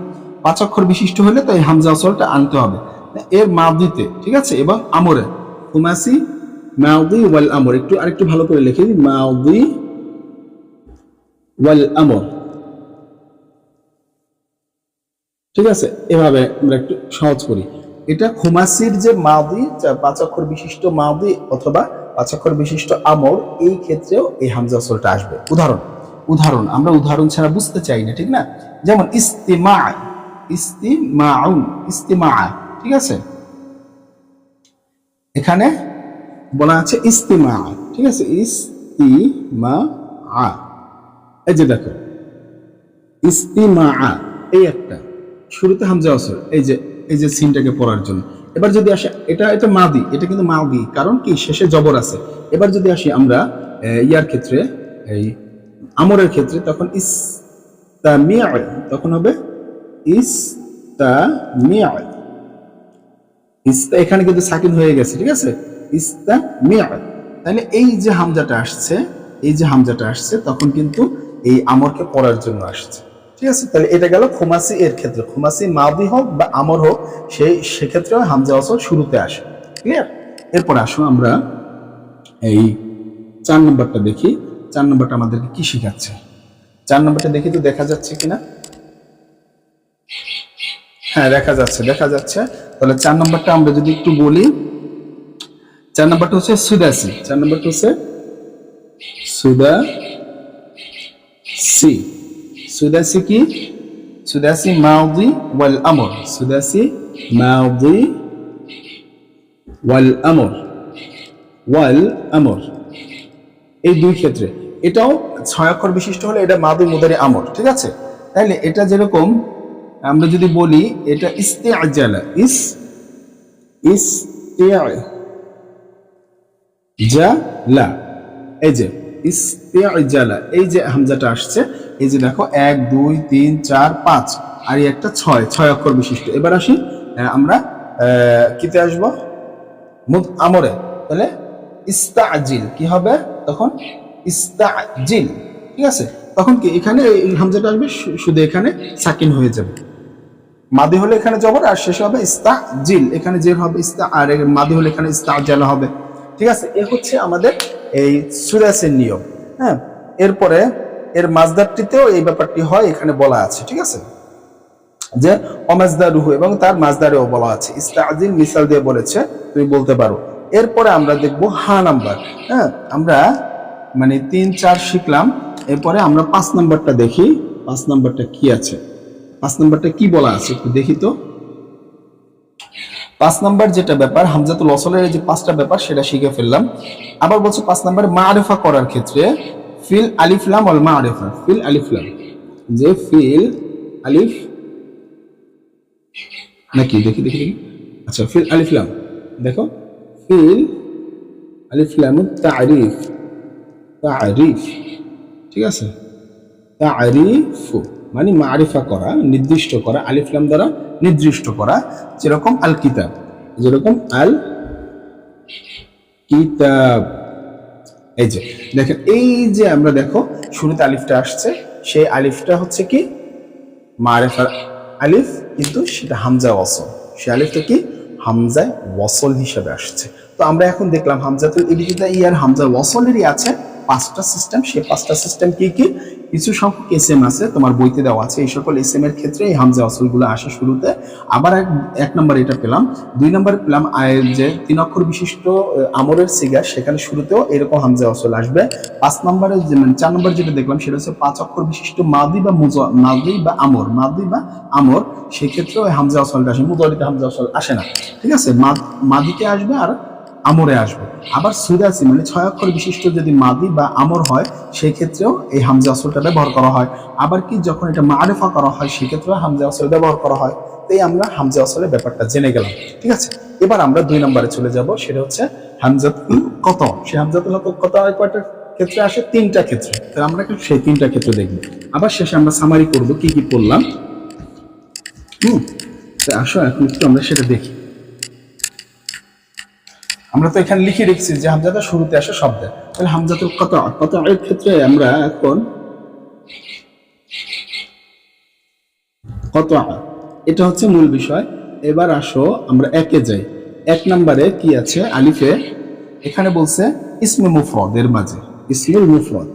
5 অক্ষর বিশিষ্ট হলে তো এই হামজা ওয়াসলটা আনতে হবে এর মাদিতে। ঠিক আছে, এবং আমরে, খুমাসি মাদি ওয়াল আমর। আরেকটু ভালো করে লিখে দিই, মাদি ওয়াল আমর। ঠিক আছে, এভাবে আমরা একটু সহজ করি। এটা খুমাসির যে মাদি, 5 অক্ষর বিশিষ্ট মাদি অথবা 5 অক্ষর বিশিষ্ট আমর, এই ক্ষেত্রেও এই হামজা ওয়াসলটা আসবে। উদাহরণ আমরা উদাহরণ ছাড়া বুঝতে চাই না, ঠিক না। যেমন ইস্তিমা, ইস্তিমাউন, ইস্তিমা। ঠিক আছে, এখানে বলা আছে ইস্তিমা। ঠিক আছে, ইস্তিমা, এই যে দেখো ইস্তিমা, এই একটা শুরুতে হামজা ওয়াসল, এই যে সিনটাকে পড়ার জন্য। এবার যদি আসে, এটা মাদি, এটা কিন্তু মাদি, কারণ কি শেষে জবর আছে। এবার যদি আসি আমরা ইয়ার ক্ষেত্রে, এই আমরের ক্ষেত্রে, তখন ইস্তামিআ, তখন হবে ইস্তামিআ। এখানে কিন্তু সাকিন হয়ে গেছে। ঠিক আছে, ইস্তামিআ। তাহলে এই যে হামজাটা আসছে, তখন কিন্তু এই আমরকে পড়ার জন্য আসছে। ঠিক আছে, তাহলে এটা গেল খুমাসি এর ক্ষেত্রে। খুমাসি মাদি হোক বা আমর হোক, সেক্ষেত্রে হামজা ওয়াসল শুরুতে আসে। ক্লিয়ার? এরপর আসো আমরা এই 4 নম্বরটা দেখি। 4 নম্বরটা আমাদেরকে কি শেখাচ্ছে, 4 নম্বরটা দেখি তো, দেখা যাচ্ছে কিনা। হ্যাঁ, দেখা যাচ্ছে। তাহলে 4 নম্বরটা আমরা যদি একটু বলি, 4 নম্বরটা হচ্ছে সুদাসি। 4 নম্বরটা হচ্ছে সুদাসি। সুদাসি কি, সুদাসি মাদি ওয়াল আমর, সুদাসি মাদি ওয়াল আমর, এই 2 ক্ষেত্রে। এটাও 6 অক্ষর বিশিষ্ট হলে এটা মাদি মুদারি আমর। ঠিক আছে, তাহলে এটা যেরকম আমরা যদি বলি এটা ইস্তেআজালা, ইস্তেআজালা, এই যে ইস্তেআজালা, এই যে হামজাটা আসছে, এই যে দেখো 1 2 3 4 5 আর এই একটা 6 অক্ষর বিশিষ্ট। এবার আসি আমরা কিতে আসবো, আমরে, তাহলে ইস্তাজিল কি হবে তখন, ইস্তাজিল, ঠিক আছে। তখন কি এখানে এই হামজাটা আসবে, শুধু এখানে সাকিন হয়ে যাবে, মাদি হলে এখানে জবর আর শেষ হবে ইস্তাজিল, এখানে জের হবে আর মাদি হলে এখানে ইস্তাজালা হবে, ঠিক আছে। এ হচ্ছে আমাদের এই সুরাসের নিয়ম। হ্যাঁ, এরপরে এর মাজদারটিতেও এই ব্যাপারটি হয়, এখানে বলা আছে, ঠিক আছে, যে অমাজদারুহু, এবং তার মাজদারেও বলা আছে। ইস্তাজিল মিসাল দিয়ে বলেছে, তুমি বলতে পারো। এরপরে আমরা দেখব হা নাম্বার। হ্যাঁ, আমরা মানে 3 4 শিখলাম, এরপরে আমরা 5 নাম্বারটা দেখি। 5 নাম্বারটা কি আছে, 5 নাম্বারটা কি বলা আছে একটু দেখি তো। 5 নাম্বার যেটা ব্যাপার, হামজাতুল ওয়াসলের যে 5টা ব্যাপার সেটা শিখে ফেললাম। আবার বলছে 5 নাম্বারে মারিফা করার ক্ষেত্রে ফিল আলিফ লাম ওয়াল মারিফা, ফিল আলিফ লাম, যে ফিল আলিফ নাকি দেখি দেখি দেখি, আচ্ছা ফিল আলিফ লাম, দেখো ফিল আলিফ লাম তারিফ, তারিফ, ঠিক আছে, তারিফ মানে মারিফা করা, নির্দিষ্ট করা, আলিফ লাম দ্বারা নির্দিষ্ট করা, যেরকম আল কিতাব, যেরকম আল কিতাব। এই যে দেখেন, এই যে আমরা দেখো শুরুতে আলিফটা আসছে, সেই আলিফটা হচ্ছে কি মারিফার আলিফ, কিন্তু সেটা হামজা ওয়াসল, সেই আলিফটা কি হামজা ওয়াসল হিসেবে আসছে। তো আমরা এখন দেখলাম হামজাতুল ইবতিদাইয়ার হামজা ওয়াসলেরই আছে 5টা সিস্টেম। সেই 5টা সিস্টেম কি কি, কিছু সংখ্যক এসএম আছে, তোমার বইতে দেওয়া আছে। এই সকল এসএম এর ক্ষেত্রে এই হামজা ওয়াসলগুলো আসে শুরুতে। আবার এক নম্বর এটা পেলাম, 2 নম্বরে পেলাম যে 3 অক্ষর বিশিষ্ট আমরের সিগা, সেখানে শুরুতেও এরকম হামজা ওয়াসল আসবে। 5 নম্বরে যে 4 নম্বর যেটা দেখলাম সেটা হচ্ছে 5 অক্ষর বিশিষ্ট মাদি বা মাদি বা আমর, মাদি বা আমর, সেক্ষেত্রে ওই হামজা ওয়াসলটা আসে। মুদারিতে হামজা ওয়াসল আসে না, ঠিক আছে, মাদিতে আসবে আর আমরে আসবে। আবার সুদাসি মানে 6 অক্ষর বিশিষ্ট যদি মাদি বা আমর হয়, সেই ক্ষেত্রেও এই হামজা ওয়াসলটা ব্যবহার করা হয়। আবার কি যখন এটা মারিফা করা হয়, সেক্ষেত্রেও হামজা ওয়াসল ব্যবহার করা হয়। তাই আমরা হামজা ওয়াসলের ব্যাপারটা জেনে গেলাম, ঠিক আছে। এবার আমরা 2 নম্বরে চলে যাব, সেটা হচ্ছে হামজাতুল কত। সেই হামজাতুল কত কয়টা ক্ষেত্রে আসে, 3টা ক্ষেত্রে। তাহলে আমরা সেই 3টা ক্ষেত্রে দেখব। আবার শেষে আমরা সামারি করব কি কি পড়লাম। আসো এখন একটু আমরা সেটা দেখি। আমরা তো এখানে লিখে রেখেছি যে হামজাটা শুরুতে আসে শব্দে, তাহলে হামজাতুল কতআ, কতআ এর ক্ষেত্রে আমরা এখন কতআ, এটা হচ্ছে মূল বিষয়। এবার আসো আমরা একে যাই। 1 নম্বরে কি আছে আলিফে, এখানে বলছে ইসমে মুফরদ, এর মাঝে ইসমুল মুফরদ,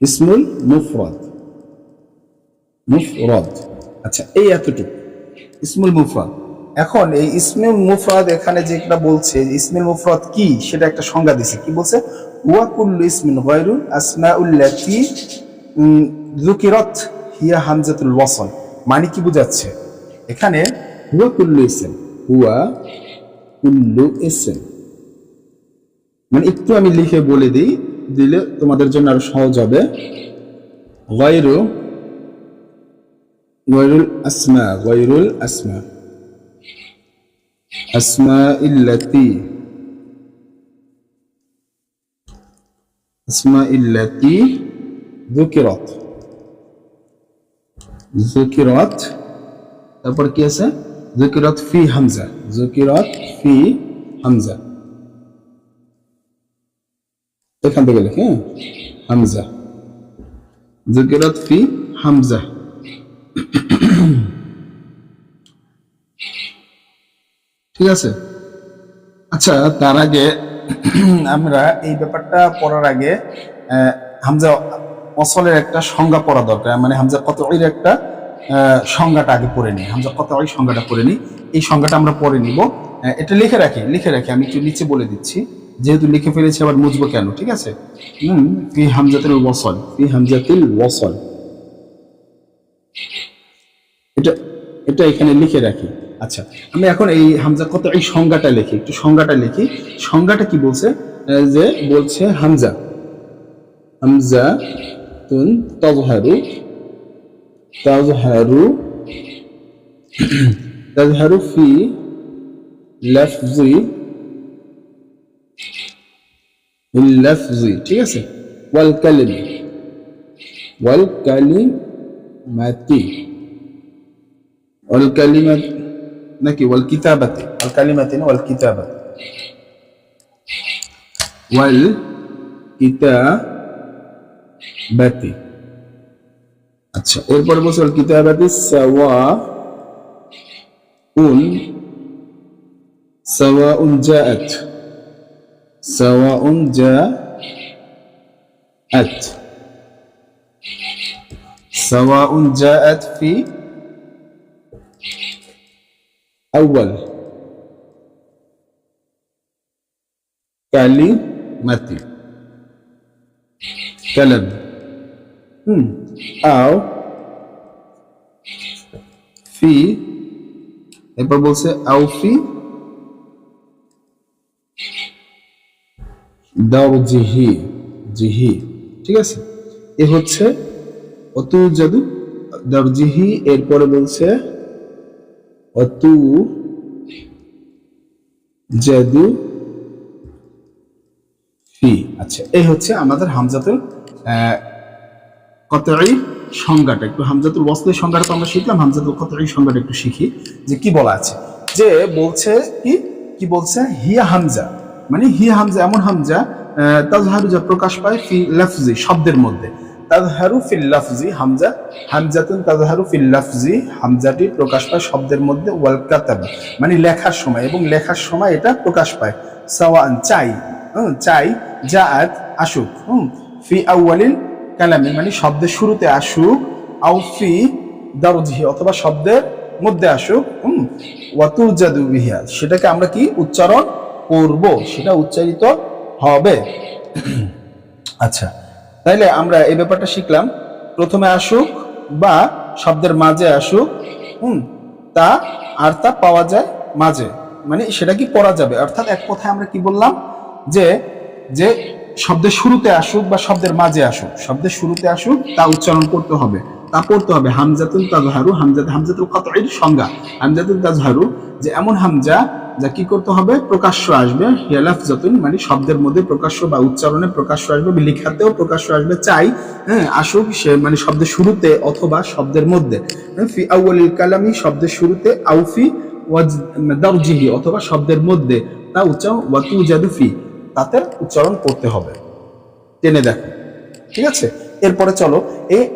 ইসমুল মুফরদ, মুফরদ, আচ্ছা এই এতটুকু ইসমুল মুফরদ। এখন এই ইসমুল মুফরদ এখানে যেটা বলছে ইসমুল মুফরদ কি, সেটা একটা সংজ্ঞা দিছে। কি বলছে, ওয়া কুল্লু ইসমিন গায়রুল আসমাউল্লাতি যুকিরাত হিয়া হামজাতুল ওয়াসল। মানে কি বোঝাচ্ছে এখানে, হুয়া কুল্লু ইসম, হুয়া কুল্লু ইসম মানে একটু আমি লিখে বলে দিই, দিলে তোমাদের জন্য আরো সহজ হবে। গায়রুল আসমা, গায়রুল আসমা, আসমাইল্লাতি, আসমাইল্লাতি যুকিরাত, যুকিরাত, তারপর কি আছে, যুকিরাত ফি হামজা, যুকিরাত ফি হামজা, এখান থেকে লিখে হামজা, যুকিরাত ফি হামজা। ঠিক আছে, আচ্ছা তার আগে আমরা এই ব্যাপারটা পড়ার আগে হামজা ওয়াসলের একটা সংজ্ঞা পড়া দরকার। মানে হামজা কতঈর একটা সংজ্ঞাটা আগে পড়ে নিই, হামজা কতঈ সংজ্ঞাটা পড়ে নিই। এই সংজ্ঞাটা আমরা পড়ে নিব। এটা লিখে রাখি আমি একটু নিচে বলে দিচ্ছি, যেহেতু লিখে ফেলেছি আবার মুছবো কেন, ঠিক আছে। ফি হামজাতুল ওয়াসল, ফি হামজাতুল ওয়াসল, এটা এখানে লিখে রাখি। আচ্ছা আমি এখন এই হামজা কত এই সংজ্ঞাটা লিখি, একটু সংজ্ঞাটা লিখি। সংজ্ঞাটা কি বলছে, যে বলছে হামজা, হামজা তুন তাযহারু তাজহারু তাজহারু ফি লাফজি লাফজি, ঠিক আছে। ওয়াল কালিম ওয়াল কালিমাতি ওয়াল কালিমাত নাকি ওয়াল কিতাবাতি, ওয়াল কালিমাতি না ওয়াল কিতাবাতি, ওয়াল কিতাবাতি। আচ্ছা, এরপরে বলছে ওয়াল কিতাবাতি সাওয়াউন জাআত সাওয়াউন জাআত সাওয়াউন জাআত ফি আউয়াল কালিমাতি কালাম আও ফি, এরপর বলছে আও ফি দারজিহি জিহি, ঠিক আছে। এ হচ্ছে অতু জাদু দারজিহি, এরপরে বলছে অতু জাদু ফি। আচ্ছা, এই হচ্ছে আমাদের হামজাতুল কতঈ সংজ্ঞাটা। একটু হামজাতুল ওয়াসলের সংজ্ঞাটা তো আমরা শিখলাম, হামজাতুল কতঈ সংজ্ঞাটা একটু শিখি যে কি বলা আছে। যে বলছে কি বলছে, হিয়া হামজা মানে হিয়া হামজা এমন হামজা তাজহারু যা প্রকাশ পায় ফি লাফজি শব্দের মধ্যে, তাজহারু ফিল লাফজি হামজা হামজাতুন তাজহারু ফিল লাফজি হামজাটি প্রকাশ পায় শব্দের মধ্যে, ওয়াল কাতাবা মানে লেখার সময়, এবং লেখার সময় এটা প্রকাশ পায়, সাওয়ান চাই চাই জাআত আসুক, ফি আউয়ালিল কালামি মানে শব্দের শুরুতে আসুক, আও ফি দারজিহি অথবা শব্দের মধ্যে আসুক, ওয়া তুজাদু বিহা সেটাকে আমরা কি উচ্চারণ করব, সেটা উচ্চারিত হবে। আচ্ছা, তাইলে আমরা এই ব্যাপারটা শিখলাম, প্রথমে আসুক বা শব্দের মাঝে আসুক, তা আর তা পাওয়া যায় মাঝে, মানে সেটা কি পড়া যাবে। অর্থাৎ এক কথায় আমরা কি বললাম যে যে শব্দের শুরুতে আসুক বা শব্দের মাঝে আসুক, শব্দের শুরুতে আসুক তা উচ্চারণ করতে হবে, তা পড়তে হবে। হামজাতুল তাজহারু হামজাতুল কতঈর সংজ্ঞা, হামজাতুল তাজহারু যে এমন হামজা যা কি করতে হবে, প্রকাশ্য আসবে, হিয়া লাফজাতুন মানে শব্দের মধ্যে প্রকাশ্য বা উচ্চারণে প্রকাশ্য আসবে, লিখাতেও প্রকাশ্য আসবে, চাই আসুক সে মানে শব্দের শুরুতে অথবা শব্দের মধ্যে, ফি আউয়ালিল কালামি শব্দের শুরুতে, আও ফি দারজিহি অথবা শব্দের মধ্যে, তা উচ্চারণ ওয়া তুজাদু ফি তাতে উচ্চারণ করতে হবে। টেনে দেখো, ঠিক আছে। এরপরে চলো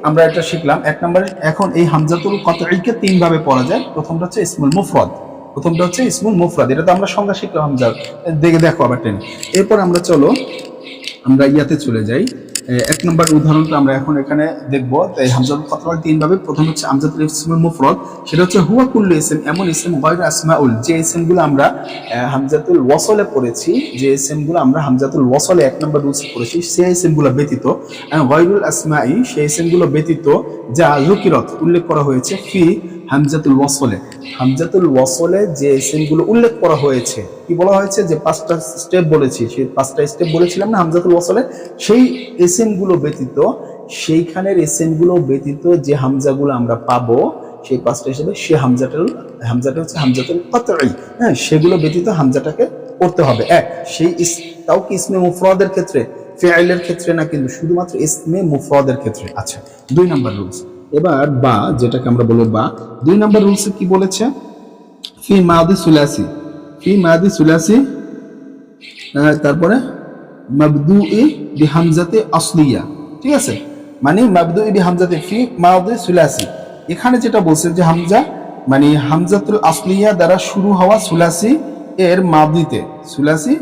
আমরা এটা শিখলাম এক নম্বরে। এখন এই হামজাতুল কতঈকে তিন ভাবে পড়া যায়। প্রথমটা হচ্ছে ইসমুল মুফরাদ, এটা তো আমরা সংজ্ঞা শিখলাম হামজার, দেখো আবার টেনে। এরপর আমরা চলো আমরা ইয়াতে চলে যাই। এক নম্বর উদাহরণটা আমরা এখন এখানে দেখবো। এই হামজাতুল কতঈ তিন ভাবে। প্রথম হচ্ছে হামজাতুল ইসমুল মুফরাদ, সেটা হচ্ছে হুয়া কুল্লু ইসম এমন ইসম গায়রু আসমাউল, যে ইসমগুলো আমরা হামজাতুল ওয়াসলে পড়েছি, যে ইসমগুলো আমরা হামজাতুল ওয়াসলে এক নম্বর রুলসে পড়েছি, সেই ইসমগুলো ব্যতীত, গায়রুল আসমাই সেই ইসমগুলো ব্যতীত, যা যুকিরত উল্লেখ করা হয়েছে, ফি হামজাতুল ওয়াসলে যে ইসমগুলো উল্লেখ করা হয়েছে, কি বলা হয়েছে যে পাঁচটা স্টেপ বলেছি, সেই পাঁচটা স্টেপ বলেছিলাম না হামজাতুল ওয়াসলে, সেই ইসমগুলো ব্যতীত, সেইখানের ইসমগুলো ব্যতীত যে হামজাগুলো আমরা পাবো সেই পাঁচটা হিসেবে, সে হামজাটা হচ্ছে হামজাতুল কতঈ, সেগুলো ব্যতীত হামজাটাকে পড়তে হবে। এক, সেই তাও কি ইসমে মুফরাদের ক্ষেত্রে, ফিআইলের ক্ষেত্রে না, কিন্তু শুধুমাত্র ইসমে মুফরাদের ক্ষেত্রে। আচ্ছা, দুই নাম্বার রুলস। এবার বা, যেটাকে আমরা বলবো বা, দুই নাম্বার রুলসে কি বলেছে, ফি মাদি সুলাসি তারপরে মাবদুই বিহামজাতে আসলিয়া, ঠিক আছে, মানে মাবদুই বিহামজাতে ফি মাদি সুলাসি। এখানে যেটা বলছে যে হামজা মানে হামজাতুল আসলিয়া দ্বারা শুরু হওয়া সুলাসি এর মাদিতে, সুলাসি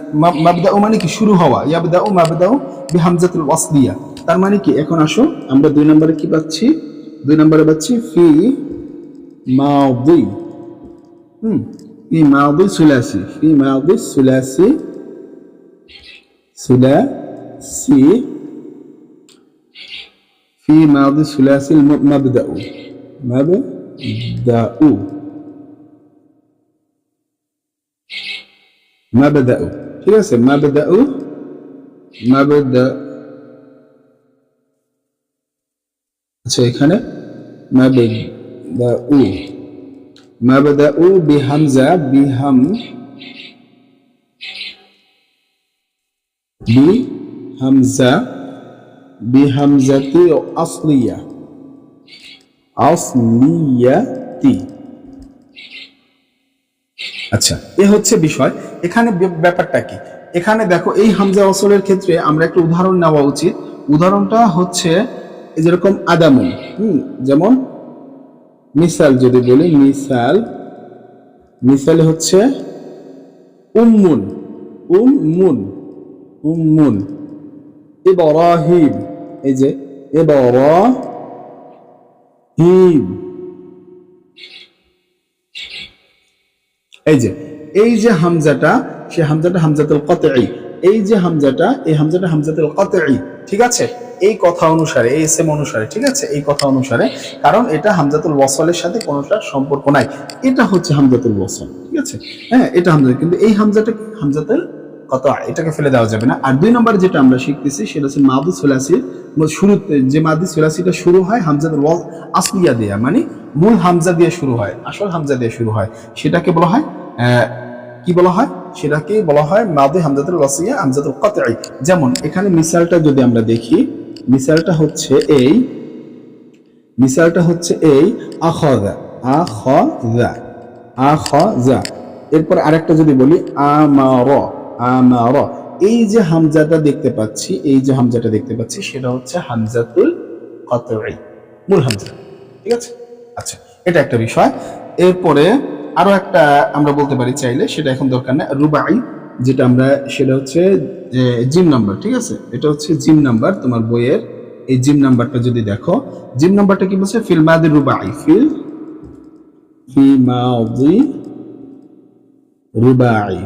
মাবদাউ মানে কি শুরু হওয়া, ইয়াবদাউ মাবদাউ বিহামজাতুল আসলিয়া, তার মানে কি। এখন আসো আমরা দুই নম্বরে কি পাচ্ছি, দুই নম্বরে পাচ্ছি ফি মাদি, ফি মাদি সুলাসি, ফি মাদি সুলাসি ফি মাদি সুলাসি মাবদাউ ঠিক আছে, মাবদাউ আচ্ছা, এখানে মাবদাউ মাবদাউ বিহামজা বিহামজাতি আসলিয়াতি। আচ্ছা, এ হচ্ছে বিষয়। এখানে ব্যাপারটা কি, এখানে দেখো এই হামজা ওয়াসলের ক্ষেত্রে আমরা একটা উদাহরণ নেওয়া উচিত। উদাহরণটা হচ্ছে যেরকম আদামুন, যেমন মিসাল যদি বলি, মিসাল হচ্ছে উম্মুন ইব্রাহিম, এই যে ইব্রাহিম, এই যে হামজাটা, সে হামজাটা হামজাতুল কতঈ, এই যে হামজাটা, এই হামজাটা হামজাতুল কতঈ, ঠিক আছে, এই কথা অনুসারে, এই ইসম অনুসারে, ঠিক আছে, এই কথা অনুসারে, কারণ এটা হামজাতুল ওয়াসলের সাথে কোনোটার সম্পর্ক নাই, এটা হচ্ছে হামজাতুল ওয়াসল, ঠিক আছে, হ্যাঁ, এটা হামজা, কিন্তু এই হামজাটা হামজাতুল কতঈ, এটাকে ফেলে দেওয়া যাবে না। আর 2 নম্বর যেটা আমরা শিখতেছি সেটা হচ্ছে মাদি সুলাসির শুরুতে যে মাদি সুলাসিটা শুরু হয় হামজাতুল আসলিয়া দিয়া, মানে মূল হামজা দিয়ে শুরু হয়, আসল হামজা দিয়ে শুরু হয়, সেটাকে বলা হয় কি বলা হয়, সেটাকে বলা হয় মাদি হামজাতুল ওয়াসিয়া হামজাতুল কতঈ। যেমন এখানে মিসালটা যদি আমরা দেখি, মিসালটা হচ্ছে এই আখাযা, এরপর আরেকটা যদি বলি আমারা, এই যে হামজাটা দেখতে পাচ্ছি, সেটা হচ্ছে হামজাতুল কতঈ, মূল হামজা, ঠিক আছে। আচ্ছা, এটা একটা বিষয়। এরপরে আরো একটা আমরা বলতে পারি চাইলে, সেটা এখন দরকার না, রুবাই, যেটা আমরা, সেটা হচ্ছে জিম নাম্বার, ঠিক আছে, এটা হচ্ছে জিম নাম্বার তোমার বইয়ের। এই জিম নাম্বারটা যদি দেখো, জিম নাম্বারটা কি বলছে, ফিল মাদি রুবাই, ফি মাদি রুবাই,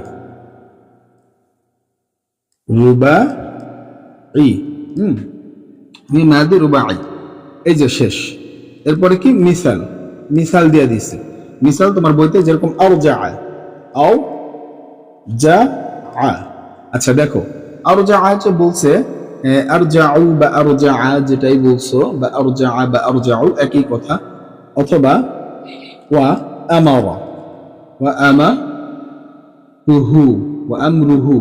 ফি মাদি রুবাই, এই যে শেষ। এরপরে কি মিসাল দিয়ে দিছে, মিসাল তোমার বইতে যেরকম আরজা। আচ্ছা দেখো, আরজা বলছে, আরজাউ বা আরজা, যেটাই বলছো, বা আরজা বা আরজাউ একই কথা, অথবা ওয়া আমারা, আমরুহু,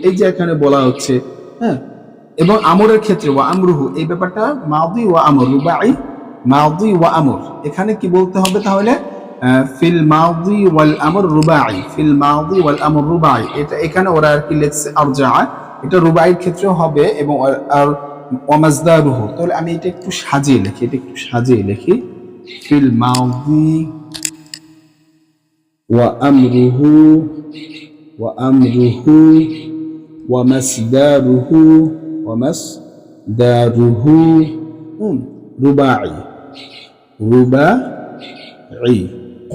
এই যে এখানে বলা হচ্ছে, হ্যাঁ, এবং আমরের ক্ষেত্রে ওয়া আমরুহু, এই ব্যাপারটা মাদি ওয়া আমর, রুবাই মাদি ওয়া আমর, এখানে কি বলতে হবে তাহলে, ফিল মাদি ওয়াল আমর রুবাই, ফিল মাদি ওয়াল আমর রুবাই, এটা এখানে ওরা আর কি লিখছে আরজা, এটা রুবাইয়ের ক্ষেত্রেও হবে, এবং আর ওয়ামাজদারুহু। তাহলে আমি এটা একটু সাজিয়ে লিখি, ফিল মাদি ওয়া আমরুহু ওয়ামাসদারুহু রুবাই,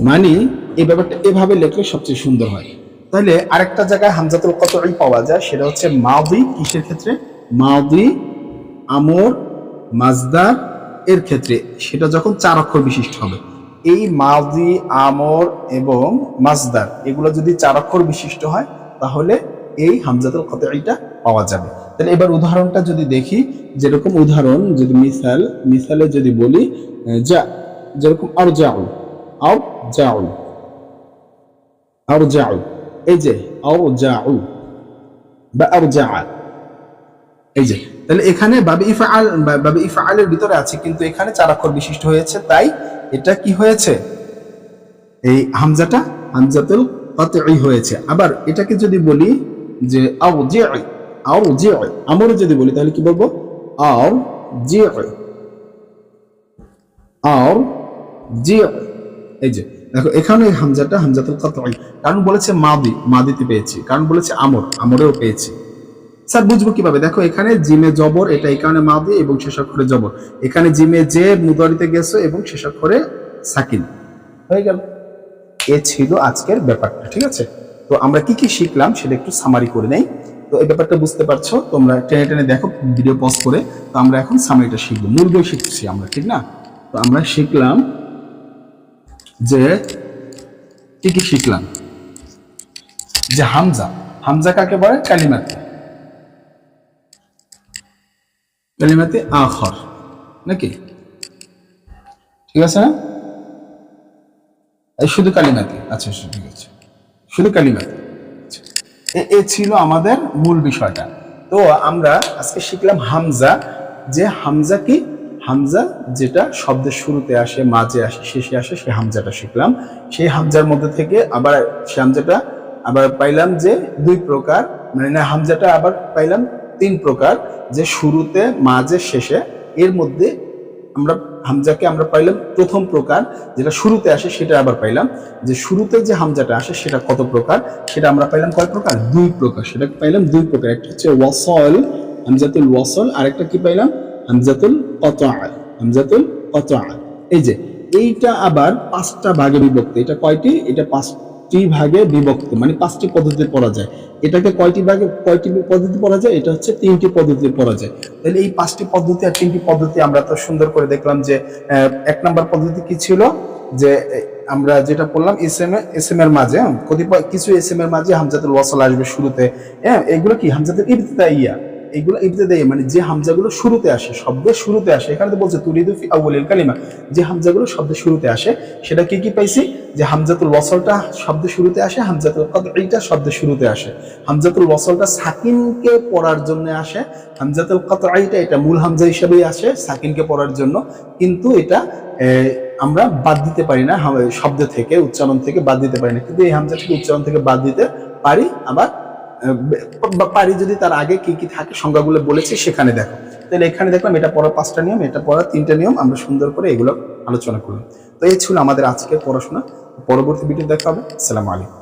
মানে এই ব্যাপারটা এভাবে লিখলে সবচেয়ে সুন্দর হয়। তাহলে আরেকটা জায়গায় হামজাতুল কতঈ পাওয়া যায়, সেটা হচ্ছে মাদি, কিসের ক্ষেত্রে, মাদি আমর মাজদার এর ক্ষেত্রে, সেটা যখন 4 অক্ষর বিশিষ্ট হবে। এই মাদি আমর এবং মাজদার এগুলো যদি 4 অক্ষর বিশিষ্ট হয়, তাহলে এই হামজাতুল কতঈটা পাওয়া যাবে। তাহলে এবার উদাহরণটা যদি দেখি, যেরকম উদাহরণ, যদি মিসালে যদি বলি, যেরকম আরজাউ, এই যে আরজাউ বা আরজা, এই যে, তাহলে এখানে বাবে ইফআলের ভিতরে আছে, কিন্তু এখানে 4 অক্ষর বিশিষ্ট হয়েছে, তাই এটা কি হয়েছে, এই হামজাটা হামজাতুল কতঈ হয়েছে। আবার এটাকে যদি বলি যে আমরে যদি বলি, তাহলে কি বলবো, এই যে দেখো, এখানে হামজাটা হামজাতুল কতঈ, কারণ বলেছে মাদিতে পেয়েছি, কারণ বলেছে আমরেও পেয়েছি। স্যার বুঝবো কিভাবে, দেখো এখানে জিমে জবর, এটা এই কারণে মাদি এবং শেষ অক্ষরে জবর, এখানে জিমে যে মুদারিতে গেছে এবং শেষ অক্ষরে সাকিন, হয়ে গেল। এ ছিল আজকের ব্যাপারটা, ঠিক আছে। তো আমরা কি শিখলাম সেটা একটু সামারি করে নেই। তো এই ব্যাপারটা বুঝতে পারছো, তোমরা টেনে দেখো ভিডিও পজ করে। তো আমরা এখন সামারিটা শিখবো, মূল বই শিখছি আমরা, ঠিক না। তো আমরা শিখলাম যে কি শিখলাম, যে হামজা কাকে বলে, কালিমাতে আখর, নাকি? ঠিক আছে না? এই শুধু কালিমাতে, আচ্ছা ঠিক আছে, শুধু কালিমাতে। এ ছিল আমাদের মূল বিষয়টা। তো আমরা আজকে শিখলাম হামজা, যে হামজা কি, হামজা যেটা শব্দের শুরুতে আসে, মাঝে আসে, শেষে আসে, সেই হামজাটা শিখলাম। সেই হামজার মধ্যে থেকে আবার সেই হামজাটা আবার পাইলাম যে দুই প্রকার, মানে না, হামজাটা আবার পাইলাম তিন প্রকার, যে শুরুতে, মাঝে, শেষে। এর মধ্যে আমরা হামজাকে আমরা পাইলাম প্রথম প্রকার, যেটা শুরুতে আসে, সেটা আবার পাইলাম। যে শুরুতে যে হামজাটা আসে সেটা কত প্রকার, সেটা আমরা পাইলাম কয় প্রকার, দুই প্রকার। সেটা পাইলাম দুই প্রকার, একটা হচ্ছে ওয়াসল, হামজাতুল ওয়াসল, আরেকটা কি পাইলাম, হামজাতুল কতআ, হামজাতুল কতআ। এই যে এইটা আবার পাঁচটা ভাগে বিভক্ত। এটা কয়টি, এটা পাঁচটি ভাগে বিভক্ত, মানে পাঁচটি পদ্ধতিতে পড়া যায়। এটাকে কয়টি ভাগে, কয়টি পদ্ধতি পড়া যায়, এটা হচ্ছে তিনটি পদ্ধতিতে পড়া যায়। তাহলে এই পাঁচটি পদ্ধতি আর তিনটি পদ্ধতি আমরা তো সুন্দর করে দেখলাম। যে এক নম্বর পদ্ধতি কি ছিল, যে আমরা যেটা বললাম এস এম এর মাঝে, কতিপয় কিছু এস এম এর মাঝে হামজাতুল ওয়াসল আসবে শুরুতে। হ্যাঁ, এগুলো কি হামজাতুল ইবতিদাইয়া, এগুলো ইবতিদাইয়া মানে যে হামজাগুলো শুরুতে আসে, শব্দের শুরুতে আসে। এখানে তো বলছে তুরিদু ফি আউয়ালিল কালিমা, যে হামজাগুলো শব্দের শুরুতে আসে, সেটা কি কি পাইছি, যে হামজাতুল ওয়াসলটা শব্দের শুরুতে আসে, হামজাতুল কতঈটা শব্দের শুরুতে আসে। হামজাতুল ওয়াসলটা সাকিনকে পড়ার জন্য আসে, হামজাতুল কতঈটা এটা মূল হামজা হিসেবেই আসে সাকিনকে পড়ার জন্য, কিন্তু এটা আমরা বাদ দিতে পারি না, শব্দ থেকে, উচ্চারণ থেকে বাদ দিতে পারি না। কিন্তু এই হামজাটাকে উচ্চারণ থেকে বাদ দিতে পারি, আবার পারি যদি তার আগে কি কি থাকে সংজ্ঞাগুলো বলেছি সেখানে দেখো। তাহলে এখানে দেখলাম এটা পড়ার পাঁচটা নিয়ম, এটা পড়ার তিনটা নিয়ম, আমরা সুন্দর করে এগুলো আলোচনা করলাম। তো এই ছিল আমাদের আজকের পড়াশোনা। পরবর্তী ভিডিও দেখা হবে। আসসালামু আলাইকুম।